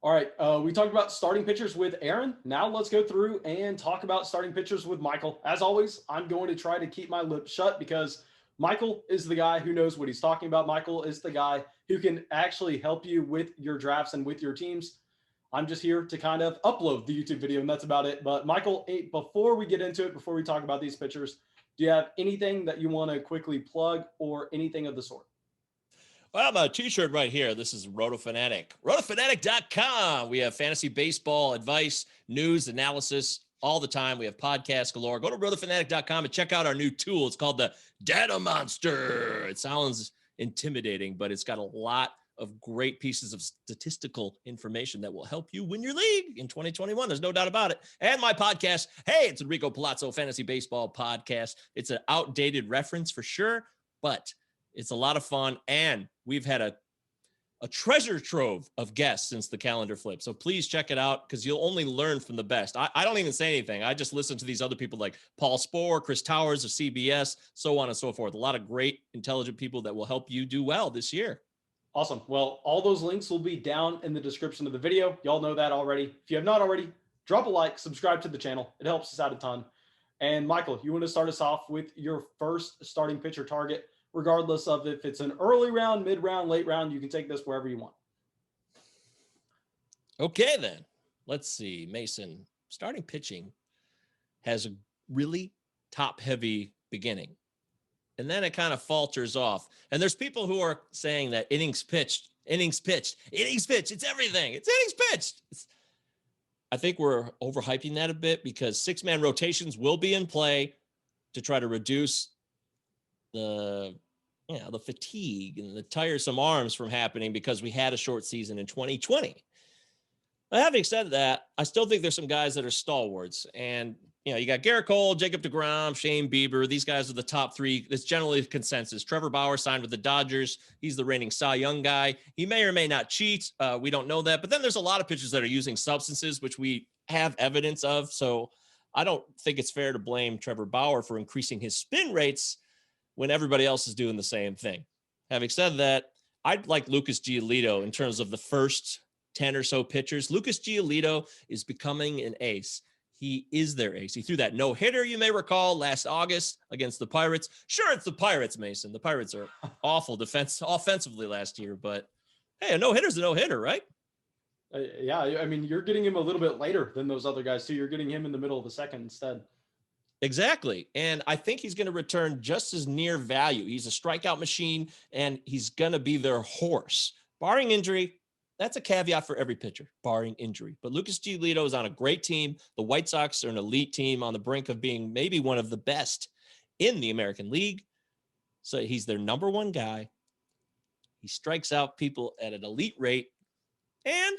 All right, we talked about starting pitchers with Aaron. Now let's go through and talk about starting pitchers with Michael. As always, I'm going to try to keep my lips shut because Michael is the guy who knows what he's talking about. Michael is the guy who can actually help you with your drafts and with your teams. I'm just here to kind of upload the YouTube video, and that's about it. But Michael, before we get into it, before we talk about these pitchers, do you have anything that you want to quickly plug or anything of the sort? Well, my t-shirt right here. This is RotoFanatic. RotoFanatic.com. We have fantasy baseball advice, news, analysis all the time. We have podcasts galore. Go to RotoFanatic.com and check out our new tool. It's called the Data Monster. It sounds intimidating, but it's got a lot of great pieces of statistical information that will help you win your league in 2021. There's no doubt about it. And my podcast, hey, it's Enrico Palazzo Fantasy Baseball Podcast. It's an outdated reference for sure, but it's a lot of fun, and we've had a treasure trove of guests since the calendar flip. So please check it out because you'll only learn from the best. I don't even say anything. I just listen to these other people like Paul Spohr, Chris Towers of CBS, so on and so forth. A lot of great, intelligent people that will help you do well this year. Awesome. Well, all those links will be down in the description of the video. Y'all know that already. If you have not already, drop a like, subscribe to the channel. It helps us out a ton. And Michael, you want to start us off with your first starting pitcher target, regardless of if it's an early round, mid round, late round. You can take this wherever you want. Okay, then. Let's see. Mason, starting pitching has a really top-heavy beginning. And then it kind of falters off. And there's people who are saying that innings pitched. It's everything. It's innings pitched. I think we're overhyping that a bit because six-man rotations will be in play to try to reduce the fatigue and the tiresome arms from happening because we had a short season in 2020. But having said that, I still think there's some guys that are stalwarts. And, you got Garrett Cole, Jacob deGrom, Shane Bieber. These guys are the top three. It's generally the consensus. Trevor Bauer signed with the Dodgers. He's the reigning Cy Young guy. He may or may not cheat. We don't know that. But then there's a lot of pitchers that are using substances, which we have evidence of. So I don't think it's fair to blame Trevor Bauer for increasing his spin rates when everybody else is doing the same thing. Having said that, I'd like Lucas Giolito in terms of the first 10 or so pitchers. Lucas Giolito is becoming an ace. He is their ace. He threw that no-hitter, you may recall, last August against the Pirates. Sure, it's the Pirates, Mason. The Pirates are awful offensively last year, but hey, a no-hitter's a no-hitter, right? Yeah, I mean, you're getting him a little bit later than those other guys, too. You're getting him in the middle of the second instead. Exactly. And I think he's going to return just as near value. He's a strikeout machine, and he's going to be their horse. Barring injury, that's a caveat for every pitcher, barring injury. But Lucas Giolito is on a great team. The White Sox are an elite team on the brink of being maybe one of the best in the American League. So he's their number one guy. He strikes out people at an elite rate, and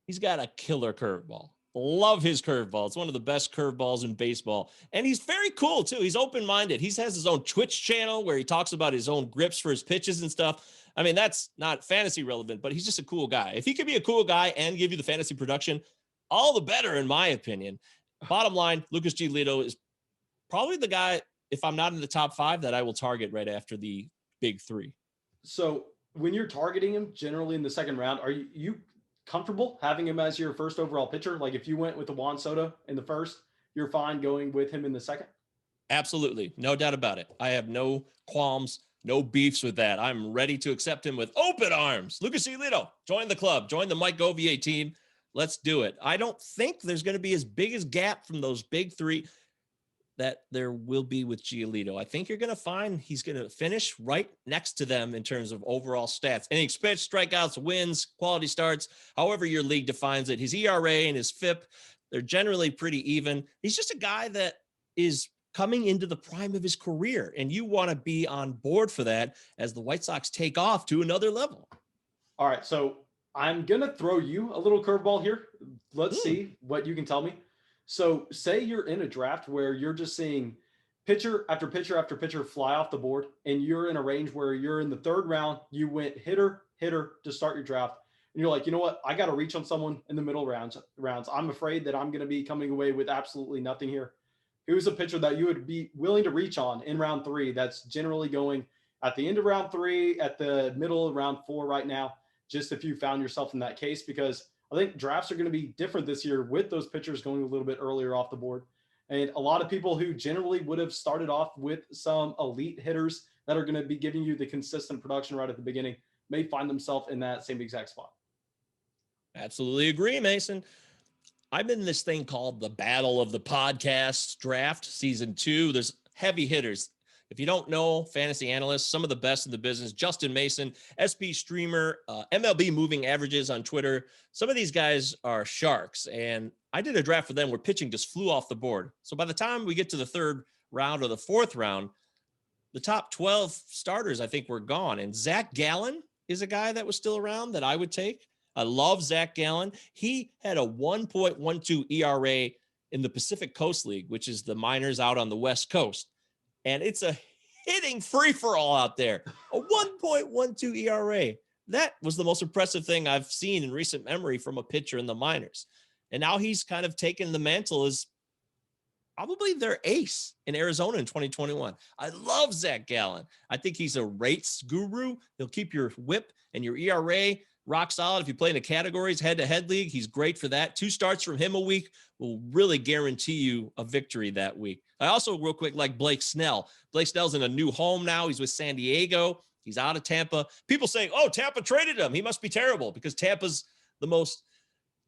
he's got a killer curveball. Love his curveball. It's one of the best curveballs in baseball. And he's very cool, too. He's open-minded. He has his own Twitch channel where he talks about his own grips for his pitches and stuff. I mean, that's not fantasy relevant, but he's just a cool guy. If he could be a cool guy and give you the fantasy production, all the better, in my opinion. Bottom line, Lucas Giolito is probably the guy, if I'm not in the top five, that I will target right after the big three. So when you're targeting him generally in the second round, are you comfortable having him as your first overall pitcher? Like if you went with the Juan Soto in the first, you're fine going with him in the second? Absolutely. No doubt about it. I have no qualms, no beefs with that. I'm ready to accept him with open arms. Lucas Giolito, join the club, join the Mike Govier team. Let's do it. I don't think there's going to be as big as gap from those big three that there will be with Giolito. I think you're going to find he's going to finish right next to them in terms of overall stats. Innings pitched, strikeouts, wins, quality starts, however your league defines it. His ERA and his FIP, they're generally pretty even. He's just a guy that is coming into the prime of his career, and you want to be on board for that as the White Sox take off to another level. All right, so I'm going to throw you a little curveball here. Let's see what you can tell me. So say you're in a draft where you're just seeing pitcher after pitcher after pitcher fly off the board, and you're in a range where you're in the third round, you went hitter to start your draft. And you're like, you know what? I got to reach on someone in the middle rounds. I'm afraid that I'm going to be coming away with absolutely nothing here. Who's a pitcher that you would be willing to reach on in round three that's generally going at the end of round three, at the middle of round four right now, just if you found yourself in that case, because I think drafts are going to be different this year with those pitchers going a little bit earlier off the board. And a lot of people who generally would have started off with some elite hitters that are going to be giving you the consistent production right at the beginning may find themselves in that same exact spot. Absolutely agree, Mason. I'm in this thing called the Battle of the Podcasts Draft Season 2. There's heavy hitters. If you don't know, fantasy analysts, some of the best in the business, Justin Mason, SP Streamer, MLB Moving Averages on Twitter. Some of these guys are sharks, and I did a draft for them where pitching just flew off the board. So by the time we get to the third round or the fourth round, the top 12 starters, I think, were gone. And Zach Gallen is a guy that was still around that I would take. I love Zach Gallen. He had a 1.12 ERA in the Pacific Coast League, which is the minors out on the West Coast. And it's a hitting free-for-all out there. A 1.12 ERA. That was the most impressive thing I've seen in recent memory from a pitcher in the minors. And now he's kind of taken the mantle as probably their ace in Arizona in 2021. I love Zach Gallen. I think he's a rates guru. He'll keep your whip and your ERA rock solid. If you play in the categories, head-to-head league, he's great for that. 2 starts from him a week will really guarantee you a victory that week. I also, real quick, like Blake Snell. Blake Snell's in a new home now. He's with San Diego. He's out of Tampa. People saying, oh, Tampa traded him. He must be terrible because Tampa's the most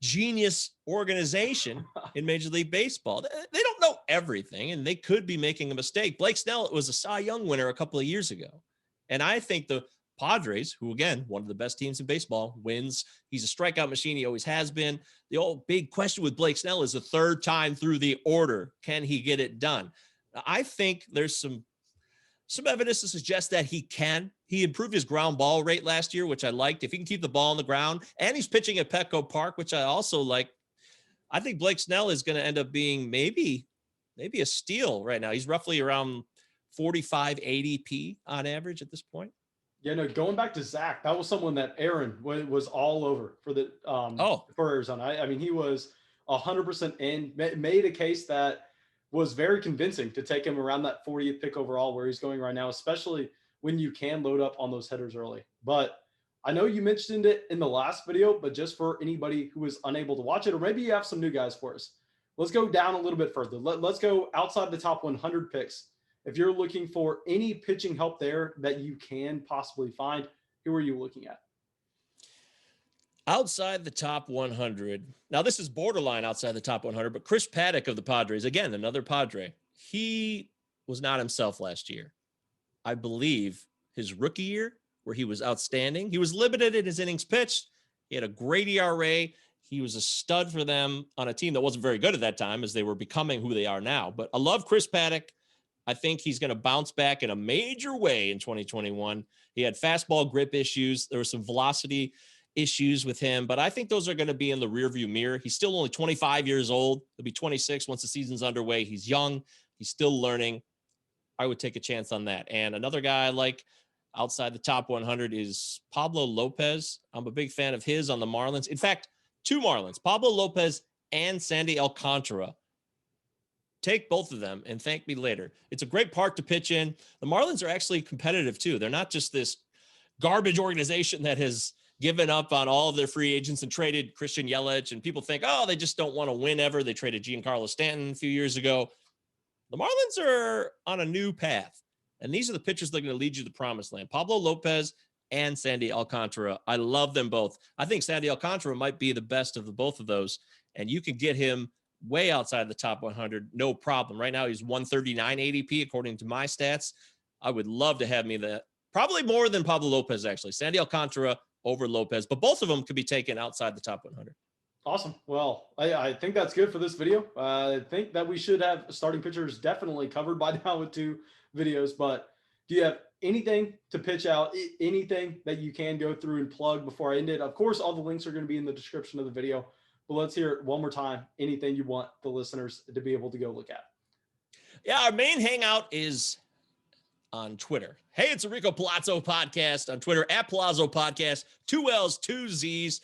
genius organization in Major League Baseball. They don't know everything, and they could be making a mistake. Blake Snell was a Cy Young winner a couple of years ago. And I think the Padres, who, again, one of the best teams in baseball, wins. He's a strikeout machine. He always has been. The old big question with Blake Snell is the third time through the order. Can he get it done? I think there's some evidence to suggest that he can. He improved his ground ball rate last year, which I liked. If he can keep the ball on the ground, and he's pitching at Petco Park, which I also like, I think Blake Snell is going to end up being maybe a steal right now. He's roughly around 45 ADP on average at this point. Yeah, no, going back to Zach, that was someone that Aaron was all over for the for Arizona. I mean, he was 100% in, made a case that was very convincing to take him around that 40th pick overall where he's going right now, especially when you can load up on those hitters early. But I know you mentioned it in the last video, but just for anybody who was unable to watch it, or maybe you have some new guys for us, let's go down a little bit further. Let's go outside the top 100 picks. If you're looking for any pitching help there that you can possibly find, who are you looking at? Outside the top 100. Now, this is borderline outside the top 100, but Chris Paddock of the Padres, again, another Padre, he was not himself last year. I believe his rookie year, where he was outstanding. He was limited in his innings pitched. He had a great ERA. He was a stud for them on a team that wasn't very good at that time as they were becoming who they are now. But I love Chris Paddock. I think he's going to bounce back in a major way in 2021. He had fastball grip issues. There were some velocity issues with him, but I think those are going to be in the rearview mirror. He's still only 25 years old. He'll be 26 once the season's underway. He's young. He's still learning. I would take a chance on that. And another guy I like outside the top 100 is Pablo Lopez. I'm a big fan of his on the Marlins. In fact, 2 Marlins, Pablo Lopez and Sandy Alcantara. Take both of them and thank me later. It's a great park to pitch in. The Marlins are actually competitive too. They're not just this garbage organization that has given up on all of their free agents and traded Christian Yelich, and people think, oh, they just don't want to win ever. They traded Giancarlo Stanton a few years ago. The Marlins are on a new path, and these are the pitchers that are going to lead you to the promised land. Pablo Lopez and Sandy Alcantara. I love them both. I think Sandy Alcantara might be the best of the both of those, and you can get him way outside the top 100, no problem. Right now, he's 139 ADP, according to my stats. I would love to have me that. Probably more than Pablo Lopez, actually. Sandy Alcantara over Lopez, but both of them could be taken outside the top 100. Awesome. Well, I think that's good for this video. I think that we should have starting pitchers definitely covered by now with 2 videos, but do you have anything to pitch out, anything that you can go through and plug before I end it? Of course, all the links are going to be in the description of the video, but let's hear it one more time. Anything you want the listeners to be able to go look at. Yeah, our main hangout is on Twitter. Hey, it's a Rico Palazzo podcast on Twitter, at Palazzo Podcast, 2 L's, 2 Z's.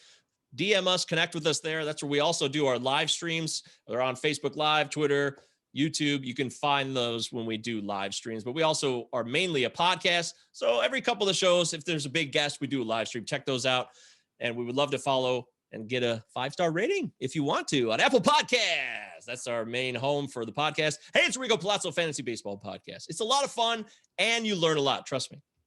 DM us, connect with us there. That's where we also do our live streams. They're on Facebook Live, Twitter, YouTube. You can find those when we do live streams, but we also are mainly a podcast. So every couple of shows, if there's a big guest, we do a live stream. Check those out. And we would love to follow and get a 5-star rating if you want to on Apple Podcasts. That's our main home for the podcast. Hey, it's Rico Palazzo Fantasy Baseball Podcast. It's a lot of fun and you learn a lot. Trust me.